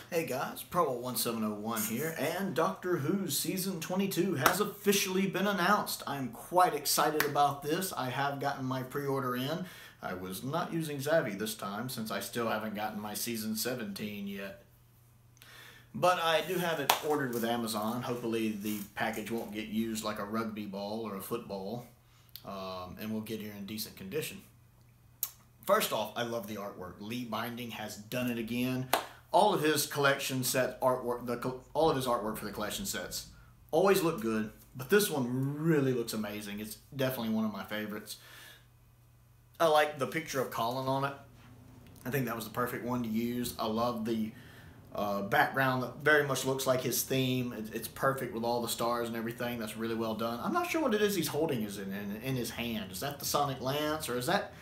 Hey guys, Prowl 1701 here, and Doctor Who's Season 22 has officially been announced. I'm quite excited about this. I have gotten my pre-order in. I was not using Zavvi this time since I still haven't gotten my Season 17 yet. But I do have it ordered with Amazon. Hopefully the package won't get used like a rugby ball or a football, and we'll get here in decent condition. First off, I love the artwork. Lee Binding has done it again. All of his collection set artwork, all of his artwork for the collection sets always look good, but this one really looks amazing. It's definitely one of my favorites. I like the picture of Colin on it. I think that was the perfect one to use. I love the background that very much looks like his theme. It's perfect with all the stars and everything. That's really well done. I'm not sure what it is he's holding in his hand. Is that the Sonic Lance, or is that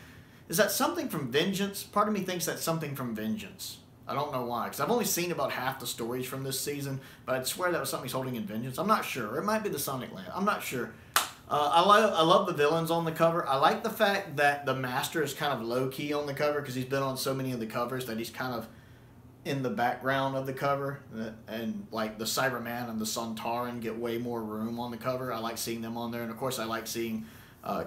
something from Vengeance? Part of me thinks that's something from Vengeance. I don't know why, because I've only seen about half the stories from this season, but I'd swear that was something he's holding in Vengeance. I'm not sure. It might be the Sonic Land. I'm not sure. I love the villains on the cover. I like the fact that the Master is kind of low-key on the cover, because he's been on so many of the covers that he's kind of in the background of the cover. And like the Cyberman and the Sontaran get way more room on the cover. I like seeing them on there. And of course I like seeing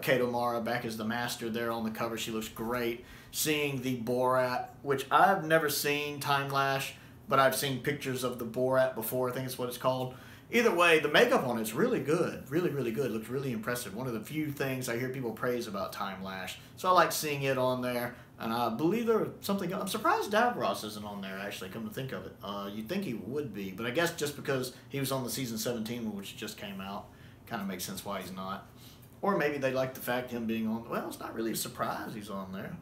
Kato Mara back as the Master there on the cover. She looks great. Seeing the Borat, which I've never seen Time Lash, but I've seen pictures of the Borat before. I think it's what it's called. Either way, the makeup on it's really good. Really, really good. It looks really impressive. One of the few things I hear people praise about Time Lash. So I like seeing it on there. And I believe there was something else. I'm surprised Davros isn't on there, actually, come to think of it. You'd think he would be. But I guess just because he was on the Season 17 one, which just came out, kind of makes sense why he's not. Or maybe they like the fact him being on. Well, it's not really a surprise he's on there.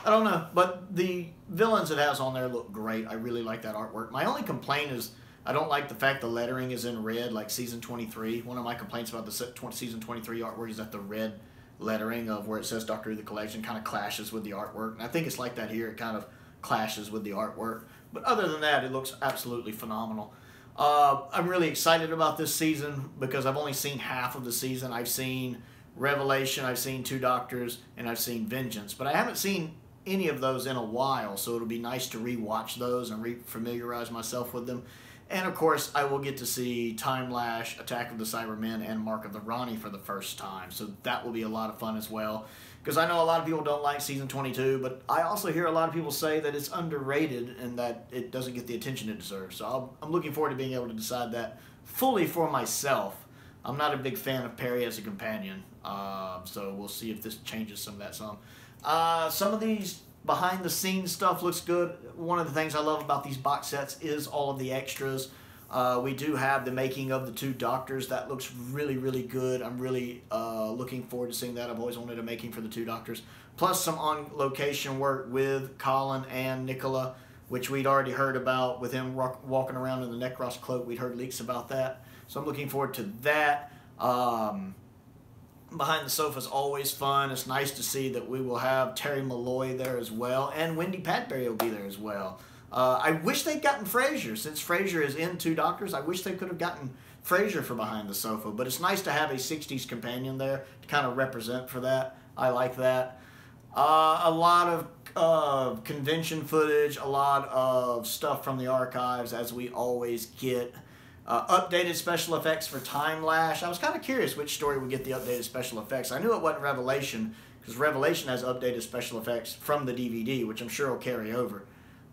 I don't know. But the villains it has on there look great. I really like that artwork. My only complaint is I don't like the fact the lettering is in red like Season 23. One of my complaints about the Season 23 artwork is that the red lettering of where it says Doctor Who the Collection kind of clashes with the artwork. And I think it's like that here. It kind of clashes with the artwork. But other than that, it looks absolutely phenomenal. I'm really excited about this season because I've only seen half of the season. I've seen Revelation, I've seen Two Doctors, and I've seen Vengeance. But I haven't seen any of those in a while, so it'll be nice to re-watch those and re-familiarize myself with them. And of course, I will get to see Time Lash, Attack of the Cybermen, and Mark of the Ronnie for the first time. So that will be a lot of fun as well. Because I know a lot of people don't like Season 22, but I also hear a lot of people say that it's underrated and that it doesn't get the attention it deserves. So I'm looking forward to being able to decide that fully for myself. I'm not a big fan of Perry as a companion, so we'll see if this changes some of that some. Some of these behind-the-scenes stuff looks good. One of the things I love about these box sets is all of the extras. We do have the making of the Two Doctors. That looks really, really good. I'm really looking forward to seeing that. I've always wanted a making for the Two Doctors. Plus some on-location work with Colin and Nicola, which we'd already heard about with him walking around in the Necros cloak. We'd heard leaks about that. So I'm looking forward to that. Behind the Sofa is always fun. It's nice to see that we will have Terry Malloy there as well. And Wendy Padbury will be there as well. I wish they'd gotten Frasier. Since Frasier is in Two Doctors, I wish they could have gotten Frasier for Behind the Sofa. But it's nice to have a 60s companion there to kind of represent for that. I like that. A lot of convention footage, a lot of stuff from the archives, as we always get. Updated special effects for Time Lash. I was kind of curious which story would get the updated special effects. I knew it wasn't Revelation, because Revelation has updated special effects from the DVD, which I'm sure will carry over.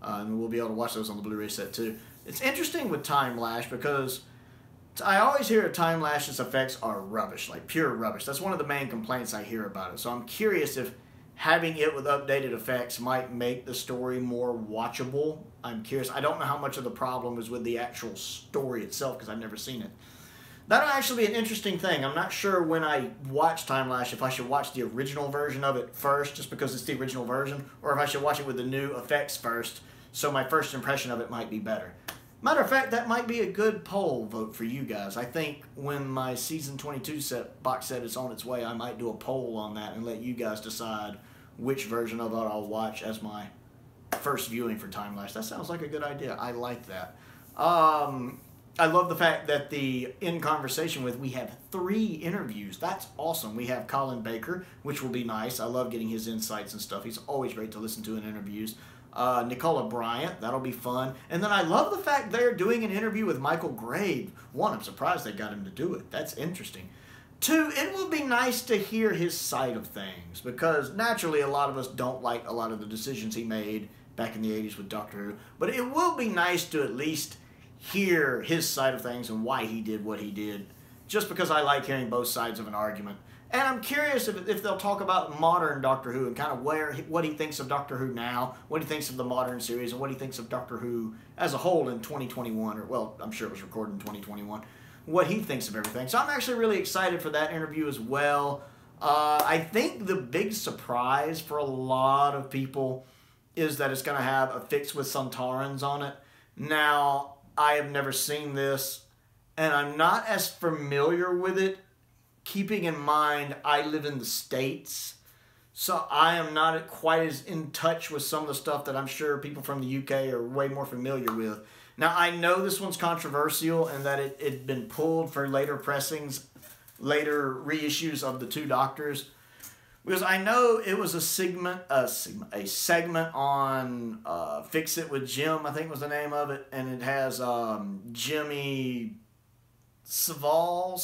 And we'll be able to watch those on the Blu-ray set too. It's interesting with Time Lash because I always hear Time Lash's effects are rubbish, like pure rubbish. That's one of the main complaints I hear about it. So I'm curious if having it with updated effects might make the story more watchable. I'm curious. I don't know how much of the problem is with the actual story itself because I've never seen it. That'll actually be an interesting thing. I'm not sure when I watch Time Lash if I should watch the original version of it first just because it's the original version, or if I should watch it with the new effects first so my first impression of it might be better. Matter of fact, that might be a good poll vote for you guys. I think when my Season 22 box set is on its way, I might do a poll on that and let you guys decide which version of it I'll watch as my first viewing for Time Lash. That sounds like a good idea. I like that. I love the fact that in conversation with, we have 3 interviews. That's awesome. We have Colin Baker, which will be nice. I love getting his insights and stuff. He's always great to listen to in interviews. Nicola Bryant. That'll be fun. And then I love the fact they're doing an interview with Michael Grave. One, I'm surprised they got him to do it. That's interesting. Two, it will be nice to hear his side of things, because naturally a lot of us don't like a lot of the decisions he made back in the 80s with Doctor Who. But it will be nice to at least hear his side of things and why he did what he did, just because I like hearing both sides of an argument. And I'm curious if they'll talk about modern Doctor Who and kind of what he thinks of Doctor Who now, what he thinks of the modern series, and what he thinks of Doctor Who as a whole in 2021, or, well, I'm sure it was recorded in 2021, what he thinks of everything. So I'm actually really excited for that interview as well. I think the big surprise for a lot of people is that it's going to have a fix with Sontarans on it. Now, I have never seen this, and I'm not as familiar with it, keeping in mind I live in the States, so I am not quite as in touch with some of the stuff that I'm sure people from the UK are way more familiar with. Now, I know this one's controversial and that it had been pulled for later pressings, later reissues of the Two Doctors, because I know it was a segment on Fix It with Jim, I think was the name of it, and it has Jimmy Savile,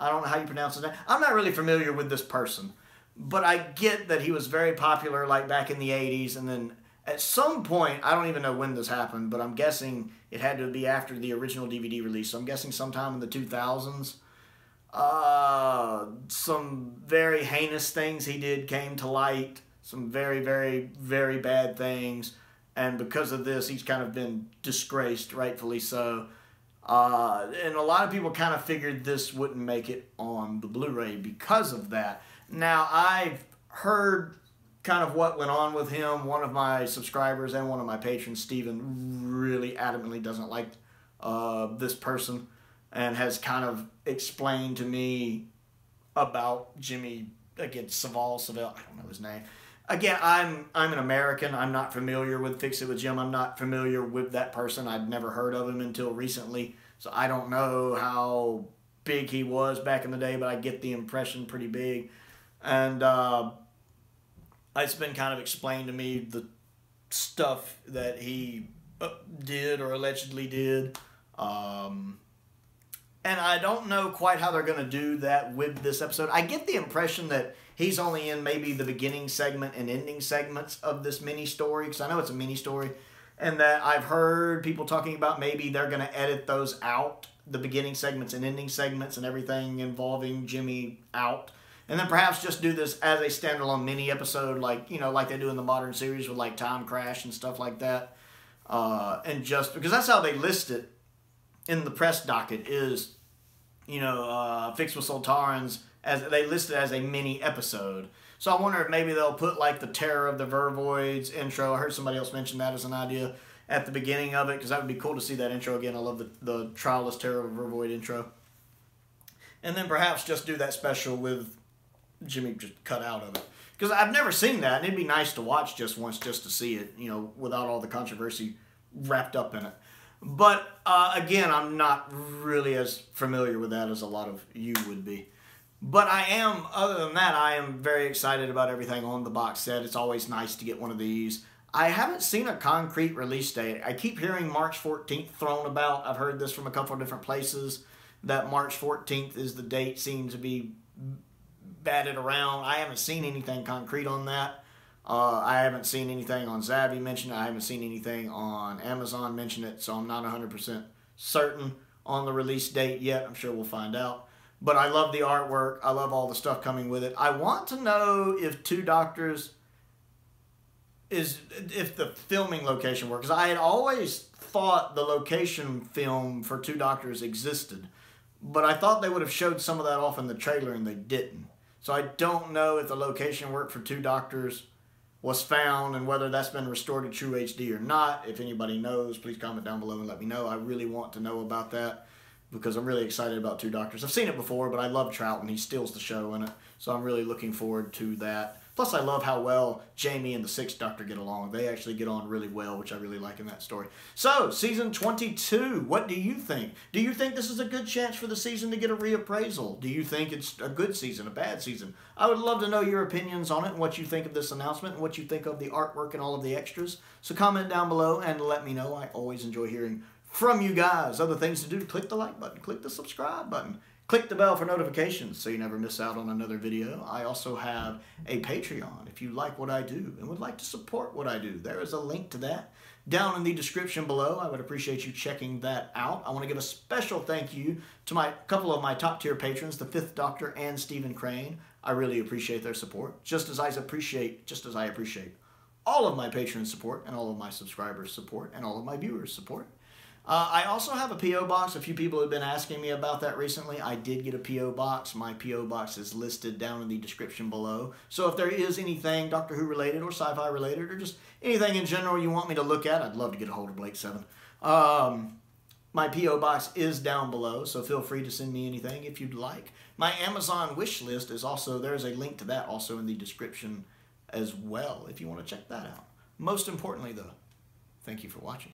I don't know how you pronounce his name. I'm not really familiar with this person, but I get that he was very popular like back in the 80s, and then at some point, I don't even know when this happened, but I'm guessing it had to be after the original DVD release, so I'm guessing sometime in the 2000s. Some very heinous things he did came to light, some very, very, very bad things, and because of this, he's kind of been disgraced, rightfully so. And a lot of people kind of figured this wouldn't make it on the Blu-ray because of that. Now, I've heard kind of what went on with him. One of my subscribers and one of my patrons, Steven, really adamantly doesn't like this person and has kind of explained to me about Jimmy, again, Savile, I don't know his name. Again, I'm an American. I'm not familiar with Fix It with Jim. I'm not familiar with that person. I'd never heard of him until recently. So I don't know how big he was back in the day, but I get the impression pretty big. And it's been kind of explained to me the stuff that he did or allegedly did. And I don't know quite how they're going to do that with this episode. I get the impression that he's only in maybe the beginning segment and ending segments of this mini story, because I know it's a mini story, and that I've heard people talking about maybe they're going to edit those out, the beginning segments and ending segments and everything involving Jimmy out, and then perhaps just do this as a standalone mini episode, like, you know, like they do in the modern series with like Time Crash and stuff like that, and just because that's how they list it in the press docket is, you know, Fix with Sontarans, as they list it as a mini episode. So I wonder if maybe they'll put like the Terror of the Vervoids intro. I heard somebody else mention that as an idea at the beginning of it, because that would be cool to see that intro again. I love the Trialist Terror of a Vervoid intro. And then perhaps just do that special with Jimmy just cut out of it. Because I've never seen that, and it'd be nice to watch just once just to see it, you know, without all the controversy wrapped up in it. But, again, I'm not really as familiar with that as a lot of you would be. But I am, other than that, I am very excited about everything on the box set. It's always nice to get one of these. I haven't seen a concrete release date. I keep hearing March 14th thrown about. I've heard this from a couple of different places, that March 14th is the date, seems to be batted around. I haven't seen anything concrete on that. I haven't seen anything on Zavvi mention it. I haven't seen anything on Amazon mention it, so I'm not 100% certain on the release date yet. I'm sure we'll find out. But I love the artwork. I love all the stuff coming with it. I want to know if Two Doctors if the filming location works. I had always thought the location film for Two Doctors existed, but I thought they would have showed some of that off in the trailer, and they didn't. So I don't know if the location work for Two Doctors was found and whether that's been restored to true HD or not. If anybody knows, please comment down below and let me know. I really want to know about that because I'm really excited about Two Doctors. I've seen it before, but I love Trout and he steals the show in it. So I'm really looking forward to that. Plus, I love how well Jamie and the Sixth Doctor get along. They actually get on really well, which I really like in that story. So, season 22, what do you think? Do you think this is a good chance for the season to get a reappraisal? Do you think it's a good season, a bad season? I would love to know your opinions on it and what you think of this announcement and what you think of the artwork and all of the extras. So comment down below and let me know. I always enjoy hearing from you guys. Other things to do, click the like button, click the subscribe button. Click the bell for notifications so you never miss out on another video. I also have a Patreon if you like what I do and would like to support what I do. There is a link to that down in the description below. I would appreciate you checking that out. I want to give a special thank you to a couple of my top tier patrons, the Fifth Doctor and Stephen Crane. I really appreciate their support, just as I appreciate all of my patrons' support and all of my subscribers' support and all of my viewers' support. I also have a P.O. box. A few people have been asking me about that recently. I did get a P.O. box. My P.O. box is listed down in the description below. So if there is anything Doctor Who related or sci-fi related or just anything in general you want me to look at, I'd love to get a hold of Blake 7. My P.O. box is down below, so feel free to send me anything if you'd like. My Amazon wish list is also, there's a link to that also in the description as well if you want to check that out. Most importantly though, thank you for watching.